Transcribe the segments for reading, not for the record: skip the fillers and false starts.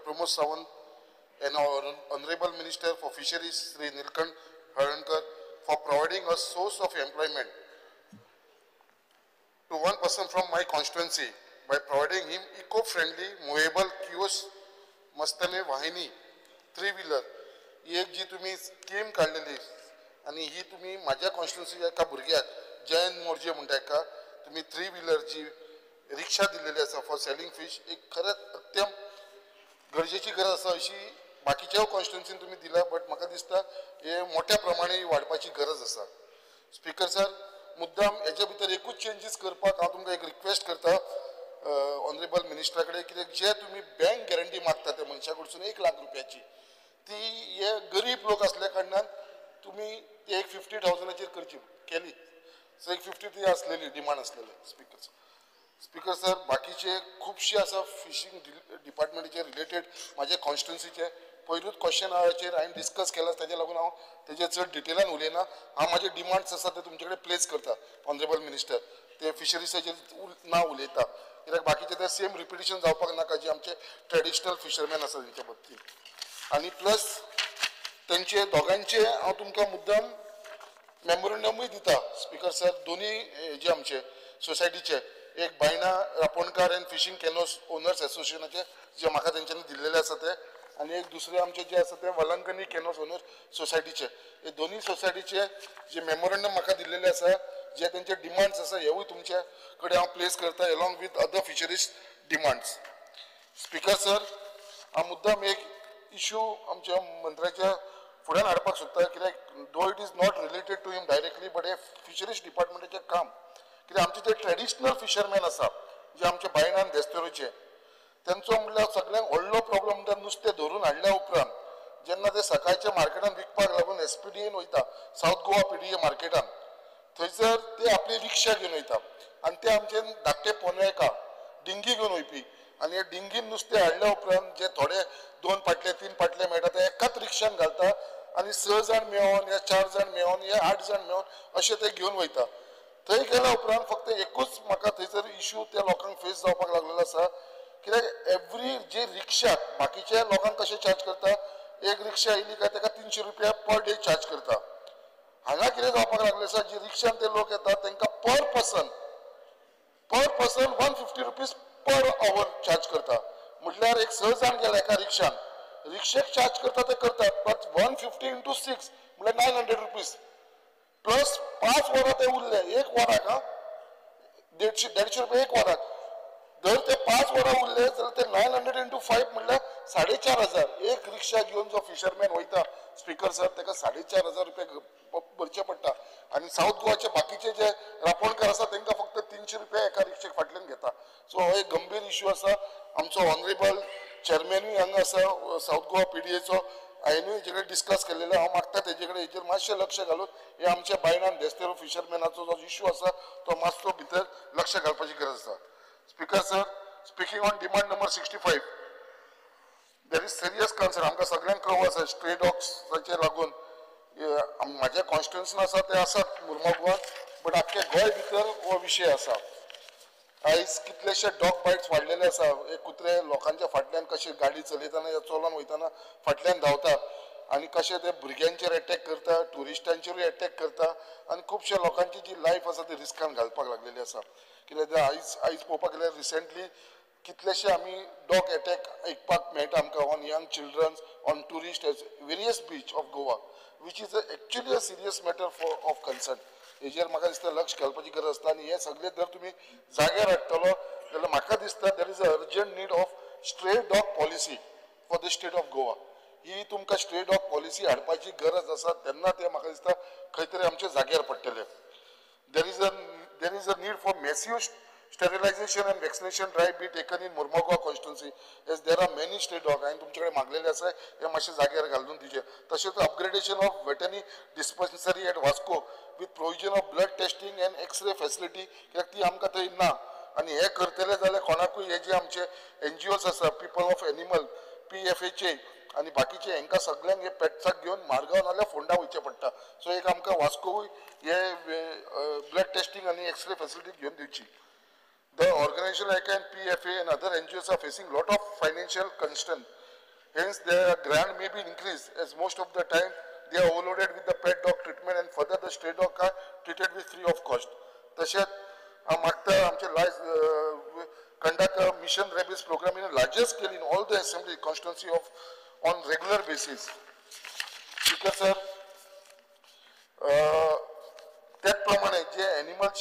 Pramod Sawant and our Honorable Minister for Fisheries, Sri Nilkant Harankar, for providing a source of employment to one person from my constituency by providing him eco-friendly, movable kiosk Mastane Vahini, three-wheeler. ही एक जी तुम्ही scheme काढलेली आणि ही तुम्ही माझ्या कॉन्स्टिट्युन्सीच्या एका भुरग्याक जयंत मोर्जे म्हणटा एका तुम्ही थ्री-व्हीलरची रिक्षा दिलेली आसा फॉर सेलिंग फिश एक खरंच अत्यंत गरजेची गरज आसा अशी बाकीच्या कॉन्स्टिट्युन्सीन तुम्ही दिला बट म्हाका दिसता हे मोठ्या प्रमाणे वाडपाची गरज आसा. स्पीकर सर मुद्दाम हेच्या भितर एकूच चेंजीस करपाक हांव तुमकां एक रिक्वेस्ट करता ऑनरेबल मिनिस्टरा कडेन कित्याक जे तुम्ही बँक गॅरंटी मागता त्या मनशा कडसून 1 लाख रुपयाची ती हे गरीब लोक असल्या कारणान तुम्ही ती एक 50,000 करची केली सो एक 50 ती असलेली डिमांड असलेले. स्पीकर सर बाकीचे खूपशे आसा फिशिंग डिपार्टमेंटाचे रिलेटेड माझ्या कॉन्स्टिट्युन्सीचे पयरूच क्वेश्चन हाचेर हांवें डिस्कस केला ताजे लागून हांव तेजे चड डिटेलान उलयना. हांव माझे डिमांड्स आसा ते तुमचे कडेन प्लेस करता ऑनरेबल मिनिस्टर ते फिशरीसाचेर ना उलयता कित्याक बाकीचे ते सेम रिपिटेशन जावपाक नाका जे आमचे ट्रेडिशनल फिशरमॅन आसा तेंच्या बाबतींत आणि प्लस तेंचे दोगांचे हांव तुमकां मुद्दाम मेमोरंडमूय दिता. स्पीकर सर दोनी जे आमचे सोसायटीचे एक बायणा रापणकार एंड फिशिंग कॅनोस ओनर्स एसोसिएशनाचे जे म्हाका तेंच्यांनी दिल्लेले आसा ते आणि एक दुसरे आमचे जे आसा ते वलंकनी कॅनोस ओनर सोसायटीचे हे दोन्ही सोसायटीचे जे मेमोरंडम म्हाका दिल्लेले आसा जे तेंचे डिमांड्स आसा हेवूय तुमचे कडेन हांव प्लेस करता एलॉंग with other fisheries demands. Speaker sir हांव मुद्दाम एक इश्यू आमच्या मंत्र्याच्या फुड्यान हाडपाक सोदता कित्याक दो it is not related to him directly but हे फिशरीज डिपार्टमेंटाचें काम कित्याक आमचे जे ट्रेडिशनल फिशरमॅन आसा जे आमचे बायणान देस्तेरोचे तेंचो म्हणल्यार सगळ्यांक व्हडलो प्रॉब्लम म्हणटा नुस्तें धरून हाडल्या उपरांत जेन्ना ते सकाळच्या मार्केटान विकपाक लागून एसपीडीएन वयता सावथ गोवा पीडीए मार्केटान थंयसर ते आपली रिक्षा घेवन वयता आनी ते आमचे धाकटे पोनेका डिंगी घेवन वयपी आनी हे डिंगीन नुस्तें हाडल्या उपरांत जे थोडे 2 पाटले 3 पाटले मेळटा ते एकाच रिक्षान घालता आनी 6 जाण मेळोन या 4 जाण मेळोन या 8 जाण मेळोन अशें ते घेवन वयता. थंय गेल्या उपरांत फक्त एकूच म्हाका थंयसर इश्यू त्या लोकांक फेस जावपाक लागलेलो आसा कित्याक एवरी जे रिक्षाक बाकीच्या लोकांक कशें चार्ज करता एक रिक्षा आयली काय ताका 300 रुपया पर डे चार्ज करता. हांगा कितें जावपाक लागलें आसा जे रिक्षान ते लोक येतात तांकां per person 150 rupees per hour charge करता म्हटल्यार एक 6 जाण गेला एका रिक्षान रिक्षेक चार्ज करता ते करतात बट 150 into 6 म्हटल्यार 900 रुपीज प्लस 5 वरां ते उरले एक वराक 150 रुपया एक वराक जर ते 5 वरां उरले जाल्यार ते 900 into 5 म्हटल्यार 4,500 एक रिक्षा घेवन जो फिशरमॅन वयता स्पीकर सर ताका 4,500 रुपया भरचे पडटा आनी सावथ गोवाचे बाकीचे जे रापणकार आसा तांकां फक्त 300 रुपया एका रिक्षेक फाटल्यान घेता. सो हो एक गंभीर इश्यू आसा. आमचो ऑनरेबल चेअरमॅनूय हांगा आसा सावथ गोवा पीडीएचो हांवेंनूय हेजे कडेन डिस्कस केलेले हांव मागता तेजे कडेन हेजेर मातशें लक्ष घालून हे आमच्या बायणान देस्तेरो फिशरमॅनाचो जो इश्यू आसा तो मातसो भितर लक्ष घालपाची गरज आसा. Speaker sir speaking on demand number 65 there is serious concern आमकां सगळ्यांक कळवा आसा स्ट्रे डॉग्साचे लागून माझ्या कॉन्स्टिट्युन्सीन आसा ते आसात मुर्मुगांवात बट आख्खे गोंय भितर हो विशय आसा. आयज कितलेशे डॉग बायट्स वाडलेले आसा एक कुत्रे लोकांच्या फाटल्यान कशे गाडी चलयतना या चलोन वयतना फाटल्यान धांवता आनी कशे ते भुरग्यांचेर एटॅक करता ट्युरिस्टांचेरूय एटॅक करता आनी खुबशे लोकांची जी लायफ आसा ती रिस्कान घालपाक लागलेली आसा कित्याक आयज पळोवपाक गेल्यार रिसंटली कितलेशे आमी डॉग एटॅक आयकपाक मेळटा आमकां on young childrens on tourist various beach of Goa which is actually a serious matter of concern. हेजेर म्हाका दिसता लक्ष घालपाची गरज आसता आनी हे सगळे जर तुमी जाग्यार हाडटलो जाल्यार म्हाका दिसता there is a urgent need of stray dog policy for the state of Goa. ही तुमकां स्ट्रे डॉग पॉलिसी हाडपाची गरज आसा तेन्ना ते म्हाका दिसता खंय तरी आमचे जाग्यार पडटले. देर is a need for massive sterilization and vaccination drive be taken in Mormugao constituency as there are many stray dog and तुमच्याकडे मागलेले आसा हे मातशे जाग्यार घालून दिचे. तशेंच upgradation of veterinary dispensary at Vasco with provision of blood testing and X ray facility कित्याक ती आमकां थंय ना आनी हे करतले जाल्यार कोणाकूय हे जे आमचे NGOs आसा पीपल ऑफ एनिमल PFHA आनी बाकीचे हांकां सगळ्यांक हे पेट्साक घेवन मारगांव नाल्यार फोंडा वयचें पडटा. सो एक आमकां वास्कोवूय हे ब्लड टेस्टिंग आनी एक्सरे फॅसिलिटी घेवन दिवची. The organization like PFA and other NGOs are facing lot of financial constraint Hence, their grant may be increased as most of the time they are overloaded with the pet dog treatment and further the stray dog are treated with free of cost. तसेच मागता आमचे conduct a mission rabies program in a larger scale in all the assembly constituency of on regular basis. Speaker sir, त्याचप्रमाणे जे animal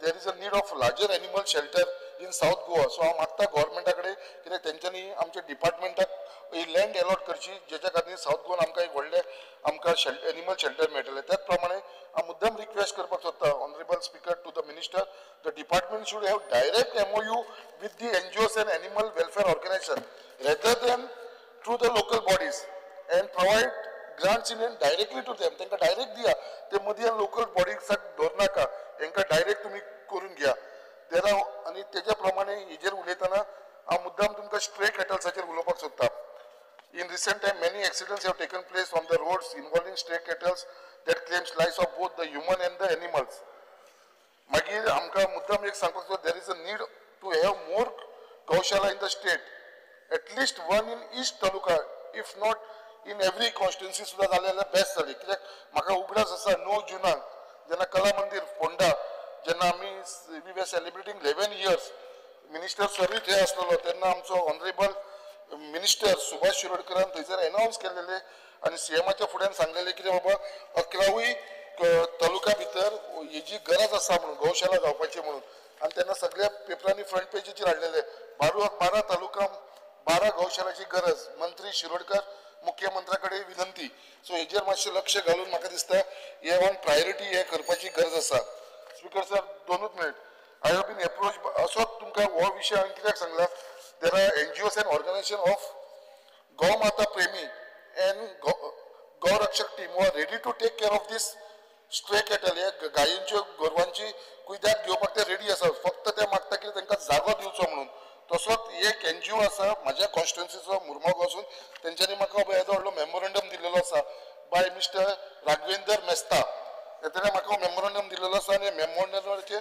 there is a need of larger animal shelter in South Goa. So मागता गव्हर्नमेंटाकडे कित्याक तेंच्यांनी आमच्या डिपार्टमेंटाक land allot करची जेच्या खातीर south Goan आमकां एक व्हडले आमकां एनिमल शेल्टर मेळटलें. त्याच प्रमाणे हांव मुद्दम रिक्वेस्ट करपाक सोदता honourable speaker to the minister the department should have direct MOU with the NGOs and animal welfare organization rather than through the local bodies and provide grants in directly to them. तांकां direct दिया ते मदीं local बॉडीजाक दवरनाका, तांकां direct तुमी करून घ्या. देरा आनी तेज्या प्रमाणे हेजेर उलयतना हांव मुद्दम तुमकां स्ट्रे कॅटल्साचेर उलोवपाक सोदता. In recent time, many accidents have taken place on the roads involving stray cattle that claims lives of both the human and the animals. मागीर आमकां मुद्दम एक सांगपाक सोदता there is a need to have more gaushala in the state, at least one in each taluka, if not in every constituency सुद्धा जाल्यार best जाली. कित्याक म्हाका उगडास आसा 9 जुनाक जेन्ना कला मंदिर फोंडा जेन्ना आमी we were celebrating 11 years minister सर्वी थंय आसलेलो तेन्ना आमचो ऑनरेबल मिनिस्टर सुभाष शिरोडकरान थंयसर अनाउन्स केलेले आनी CMच्या फुड्यान सांगलेले की बाबा 11वी तालुका भितर हेजी गरज आसा म्हणून गौशाला जावपाची म्हणून. आनी तेन्ना सगळ्या पेपरांनी फ्रंट पेजीचेर हाडलेले 12 तालुका 12 गौशालाची गरज. मंत्री शिरोडकर मुख्यमंत्र्या कडेन विनंती. सो हेजेर मातशें लक्ष घालून म्हाका दिसता हे ऑन प्रायोरिटी हे करपाची गरज आसा. Speaker sir 2 minute. I have been approach असोच तुमकां हो विशय हांवें कित्याक सांगला. There are NGOs and organization of Gau Mata Premi and Gau Rakshak team who are ready to take care of this stray cattle. हे गायींच्यो गोरवांची कुयदाद घेवपाक ते रेडी आसा, फक्त ते मागता की तांकां जागो दिवचो म्हणून. तसोच एक NGO आसा म्हाज्या कॉन्स्टिट्युएन्सीचो मुर्मगांव वचून तेंच्यांनी म्हाका येदो व्हडलो मेमोरंडम दिल्लो आसा बाय मिस्टर राघवेंद्र मेस्ता. तेणें म्हाका मेमोरंडम दिल्लो आसा आनी मेमोरंडमाचेर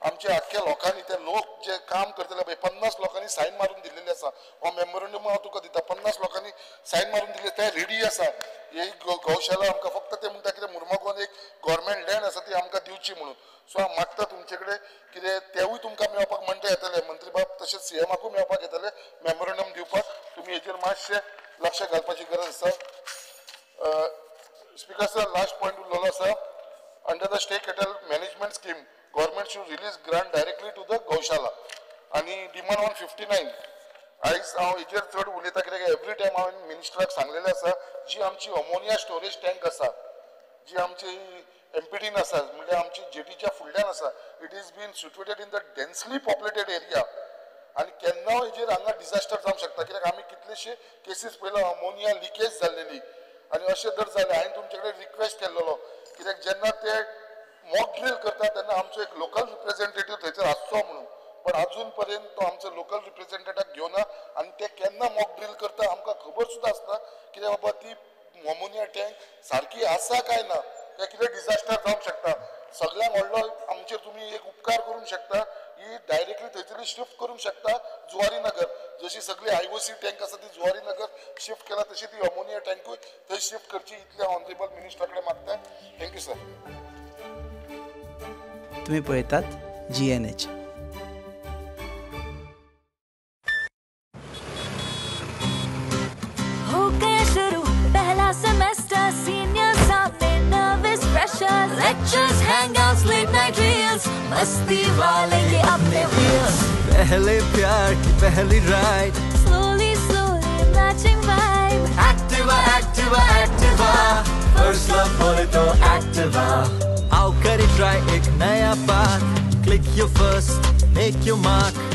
आमच्या आख्या लोकांनी ते लोक जे काम करतले पळय 50 लोकांनी सायन मारून दिल्लेली आसा. हो मेमोरंडम हांव तुका दिता. 50 लोकांनी सायन मारून दिले ते रेडी आसा. ही गौशाला आमकां फक्त ते म्हणटा कितें मुर्मगांवान एक गव्हर्मेंट लँड आसा ती आमकां दिवची म्हणून. सो हांव मागता तुमचे कडेन कितें तेवूय तुमकां मेळपाक म्हणटा येतले मंत्री बाब तशेंच CMकूय मेळपाक येतले मेमोरंडम दिवपाक. तुमी हेजेर मातशें लक्ष घालपाची गरज आसा. स्पीकर सर लास्ट पॉयंट उरलेलो आसा. Under the stray cattle management scheme, government should release grant directly to the Gaushala. आणि demand 159. आयज हांव हेजेर चड उलयता कित्याक एवरी टायम हांवें मिनिस्टराक सांगलेलें आसा जी आमची अमोनिया स्टोरेज टँक आसा जी आमची एमपीडीन आसा म्हणजे आमची जेटीच्या फुडल्यान आसा. It is been situated in the densely populated area आनी केन्ना हेजेर हांगा डिजास्टर जावंक शकता. कित्याक आमी कितलेशे केसीस पयला अमोनिया लिकेज जाल्लेली आनी अशें जर जालें हांवें तुमचे कडेन रिक्वेस्ट केल्लो कित्याक जेन्ना ते मॉक ड्रील करता तेन्ना आमचो एक लोकल रिप्रेझेंटेटिव्ह थंयसर आसचो म्हणून, पण अजून पर्यंत तो आमचो लोकल रिप्रेझेंटेटिव्ह घेवना आनी ते केन्ना मॉक ड्रील करता आमकां खबर सुद्दां आसना कित्याक बाबा ती अमोनिया टँक सारकी आसा काय ना, काय कितें डिजास्टर जावंक शकता. सगळ्यांक व्हडलो आमचेर तुमी एक उपकार करूंक शकता, ही डायरेक्टली थंयसर शिफ्ट करूंक शकता जुवारी नगर. जशी सगळी IOC टँक आसा ती जुवारी नगर शिफ्ट केला तशी ती अमोनिया टँकूय थंय शिफ्ट करची इतले ऑनरेबल मिनिस्टर कडेन मागता. Thank you sir. तुम्ही पळयतात GNH. हो गया शुरू पहला सेमेस्टर, सीनियर्स सामने nervous freshers, lectures hangouts late night reels, मस्ती वाले ये अपने व्हील्स. पहले प्यार की पहली ride, slowly slowly matching vibe. Activa Activa Activa, first love बोले तो एक्टिवा. आओ करें ट्राई एक नया path, click your first, make your mark.